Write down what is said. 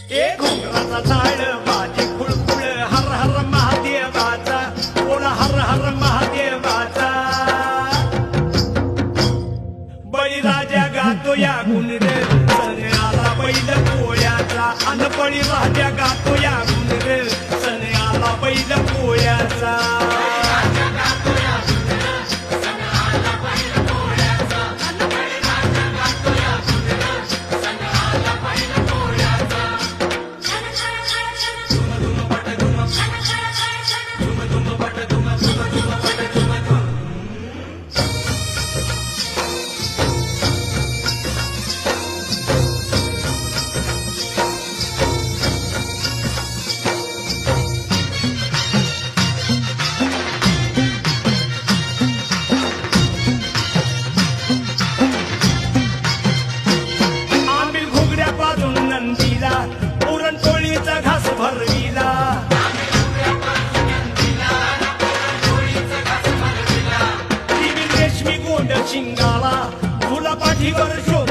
एक घोंगराचा ताळ बाजी खुळखुळ हर हर महादेवाचा बोला हर हर महादेवाचा बळीराजा गातो या गुणर सण आला बैल पोळ्याचा अन बळीराजा गातो या गुणर सण आला बैल पोळ्याचा पुरणपोळीचा घास भरविला रेशमी गोंड शिंगाला फुला पाठीवर शो